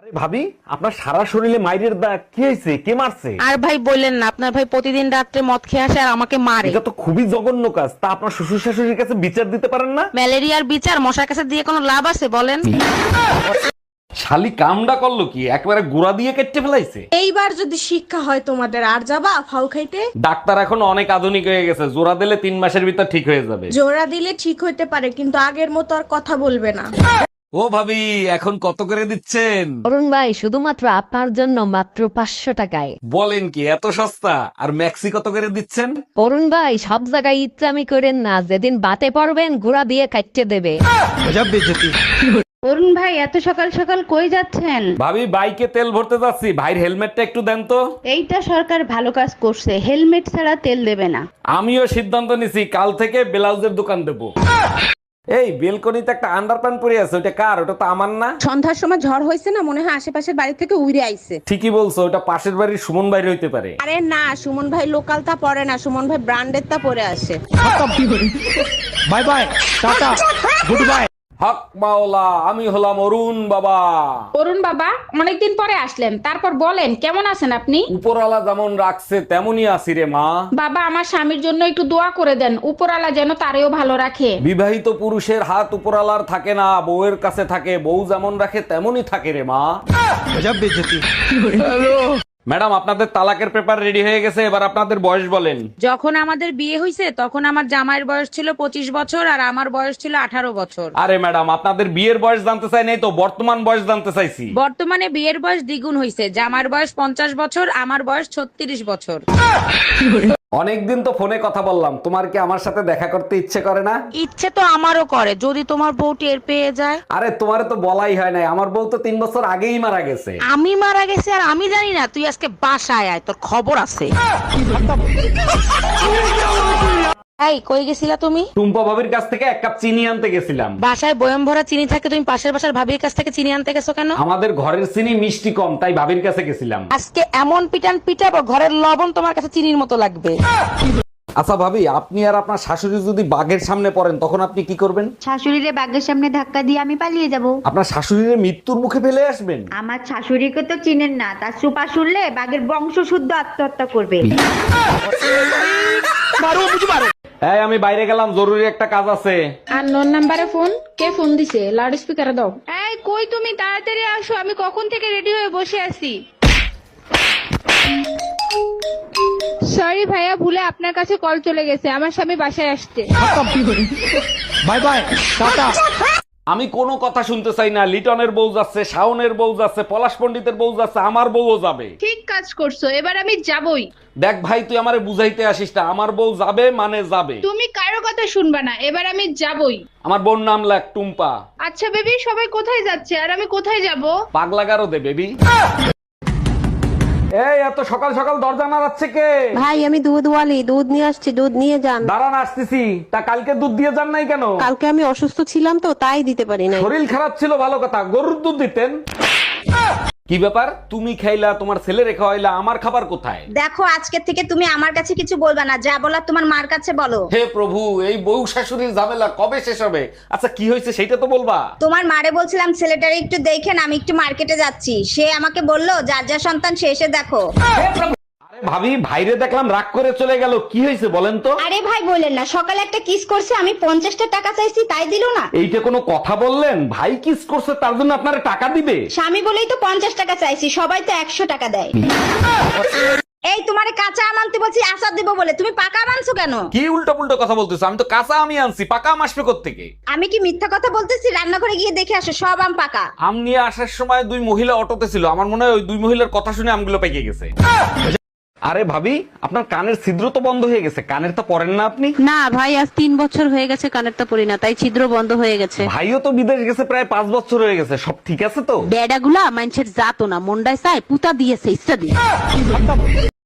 আরে ভাবি, আপনার সারা শরীরে মাইরের দাগ, কি হয়েছে? কে মারছে? আর ভাই বললেন না, আপনার ভাই প্রতিদিন রাত্রে মদ খেয়ে আসে আর আমাকে মারে। এটা তো খুবই জঘন্য কাজ। তা আপনার শ্বশুর শাশুড়ির কাছে বিচার দিতে পারেন না? ম্যালেরিয়ার বিচার মশার কাছে দিয়ে কোনো লাভ আছে বলেন? শালি কামডা করলো কি, একবারে গুড়া দিয়ে কেটে ফেলাইছে। এইবার যদি শিক্ষা হয় তোমাদের, আর যাবা ফাউ খাইতে? ডাক্তার এখন অনেক আধুনিক হয়ে গেছে, জোড়া দিলে 3 মাসের ভিতর ঠিক হয়ে যাবে। জোড়া দিলে ঠিক হইতে পারে, কিন্তু আগের মতো আর কথা বলবে না। ও ভাবি, এখন কত করে দিচ্ছেন? অরুণ ভাই, শুধুমাত্র আপনার জন্য মাত্র 500 টাকায়। বলেন কি, এত সস্তা? আর ম্যাক্সি কত করে দিচ্ছেন? অরুণ ভাই, সব জায়গায় ইচ্ছামি করেন না, যেদিন বাতে পড়বেন গুড়া দিয়ে কাটতে দেবে। অরুণ ভাই, এত সকাল সকাল কই যাচ্ছেন? ভাবি, বাইকে তেল ভরতে যাচ্ছি, ভাইয়ের হেলমেটটা একটু দেন তো। এইটা সরকার ভালো কাজ করছে, হেলমেট ছাড়া তেল দেবে না। আমিও সিদ্ধান্ত নিছি, কাল থেকে ব্লাউজের দোকান দেবো। এই বেলকনিতে একটা আন্ডারপ্যান্ট পরে আছে, ওটা কার? ওটা তো আমার না। সন্ধ্যার সময় ঝড় হয়েছে না, মনে হয় আশেপাশের বাড়ি থেকে উড়ে আইছে। ঠিকই বলছো, ওটা পাশের বাড়ির সুমন বাইরে হইতে পারে। আরে না, সুমন ভাই লোকালটা পরে না, সুমন ভাই ব্র্যান্ডের তা পরে আসে। Bye bye, tata, goodbye. হক মাওলা, আমি হলাম অরুণ বাবা। অরুণ বাবা, অনেকদিন পরে আসলেন, তারপর বলেন কেমন আছেন আপনি? উপরওয়ালা যেমন রাখছে তেমনই আছি রে মা। বাবা, আমার স্বামীর জন্য একটু দোয়া করে দেন, উপরালা যেন তারেও ভালো রাখে। বিবাহিত পুরুষের হাত উপরওয়ালার থাকে না, বউয়ের কাছে থাকে। বউ যেমন রাখে তেমনই থাকে রে মা। গজব বেইজ্জতি। ম্যাডাম, আপনাদের তালাকের পেপার রেডি হয়ে গেছে, এবার আপনাদের বয়স বলেন। যখন আমাদের বিয়ে হয়েছে তখন আমার জামাইয়ের বয়স ছিল 25 বছর আর আমার বয়স ছিল 18 বছর। আরে ম্যাডাম, আপনাদের বিয়ের বয়স জানতে চাই নাই তো, বর্তমান বয়স জানতে চাইছি। বর্তমানে বিয়ের বয়স দ্বিগুণ হয়েছে, জামার বয়স 50 বছর, আমার বয়স 36 বছর। অনেকদিন তো ফোনে কথা বললাম, তোমার কি আমার সাথে দেখা করতে ইচ্ছে করে না? ইচ্ছে তো আমারও করে, যদি তোমার বউ টের পেয়ে যায়। আরে তোমারে তো বলাই হয় নাই, আমার বউ তো 3 বছর আগেই মারা গেছে। আমি মারা গেছি আর আমি জানি না? তুই আজকে বাসায় আয়, তোর খবর আছে। এই, কই গেছিলা তুমি? টুম্পা ভাবির কাছ থেকে 1 কাপ চিনি আনতে গেছিলাম। বাসায় বয়ম ভরা চিনি থাকে, তুমি পাশের বাসার ভাবির কাছ থেকে চিনি আনতে গেছো কেন? আমাদের ঘরের চিনি মিষ্টি কম, তাই ভাবির কাছে গেছিলাম। আজকে এমন পিটান পিটাবো, ঘরের লবণ তোমার কাছে চিনির মতো লাগবে। আচ্ছা ভাবি, আপনি আর আপনার শাশুড়ি যদি বাঘের সামনে পড়েন, তখন আপনি কি করবেন? শাশুড়িরে বাঘের সামনে ধাক্কা দিয়ে আমি পালিয়ে যাব। আপনার শাশুড়ির মৃত্যুর মুখে ফেলে আসবেন? আমার শাশুড়িকে তো চিনেন না, তার সুপা শুনলে বাঘের বংশ শুদ্ধ আত্মহত্যা করবে। এই, আমি বাইরে গেলাম, জরুরি একটা কাজ আছে। আর নন নাম্বারে ফোন, কে ফোন দিছে? লাউড স্পিকারে দাও। এই কই তুমি, তাড়াতাড়ি আসো, আমি কখন থেকে রেডি হয়ে বসে আছি। সরি ভাইয়া, ভুলে আপনার কাছে কল চলে গেছে, আমার স্বামী বাসায় আসছে। By bye, tata. আমি কোনো কথা শুনতে চাই না। লিটনের বউ যাচ্ছে, শাওনের বউ যাচ্ছে, পলাশ পণ্ডিতের বউ যাচ্ছে, আমার বউও যাবে। ঠিক কাজ করছো, এবার আমি যাবই। দেখ ভাই, তুই আমারে বুঝাইতে আসিস না, আমার বউ যাবে মানে যাবে। তুমি কারো কথা শুনবা না, এবার আমি যাবই। আমার বোন নাম লাগ টুম্পা। আচ্ছা বেবি, সবাই কোথায় যাচ্ছে আর আমি কোথায় যাব? পাগলা গারো দে বেবি। এই, এত সকাল সকাল দরজা নাড়াচ্ছে কে? ভাই, আমি দুধওয়ালি, দুধ নিয়ে আসছি, দুধ নিয়ে যান। দাঁড়ান, আসতেছি। তা কালকে দুধ দিয়ে যান নাই কেন? কালকে আমি অসুস্থ ছিলাম তো, তাই দিতে পারি নাই। শরীর খারাপ ছিল, ভালো কথা, গরুর দুধ দিতেন। কি ব্যাপার, তুমি খাইলা, তোমার ছেলে রেখা হইলা, আমার খাবার কোথায়? দেখো, আজকে থেকে তুমি আমার কাছে কিছু বলবা না, যা বলার তোমার মার কাছে বলো। হে প্রভু, এই বউ শাশুড়ির ঝামেলা কবে শেষ হবে? আচ্ছা, কি হয়েছে সেটা তো বলবা। তোমার মারে বলছিলাম ছেলেটারে একটু দেখেন, আমি একটু মার্কেটে যাচ্ছি। সে আমাকে বললো যার যা সন্তান সে এসে দেখো। আরে ভাবি, ভাইরে দেখলাম রাগ করে চলে গেল, কি হয়েছে বলেন তো? আরে ভাই বললেন না, সকালে একটা কিস করছে, আমি 50টা টাকা চাইছি, তাই দিল না। এইটা কোনো কথা বললেন? ভাই কিস করছে তার জন্য আপনারা টাকা দিবে? স্বামী বলেই তো 50 টাকা চাইছি, সবাই তো 100 টাকা দেয়। এই তোমারে কাঁচা আম আনতে বলছি আচার দিব বলে, তুমি পাকা আম আনছো কেন? কি উল্টো পুল্টো কথা বলতেছো? আমি তো কাঁচা আমি আনছি, পাকা আম আসবে কোত্থেকে? আমি কি মিথ্যা কথা বলতেছি? রান্নাঘরে গিয়ে দেখে আসো, সব আম পাকা। আম নিয়ে আসার সময় 2 মহিলা অটোতে ছিল, আমার মনে হয় ওই 2 মহিলার কথা শুনে আমগুলো পেকে গেছে। আরে ভাবি, আপনার কানের ছিদ্র তো বন্ধ হয়ে গেছে, কানের তো পরেন না আপনি? না ভাই, আজ 3 বছর হয়ে গেছে কানেরটা পরি না, তাই ছিদ্র বন্ধ হয়ে গেছে। ভাইও তো বিদেশ গেছে, প্রায় 5 বছর হয়ে গেছে, সব ঠিক আছে তো? বেডাগুলা মানুষের জাতো না, মুন্ডায় চায় পুতা দিয়েছে ইচ্ছা দিয়ে।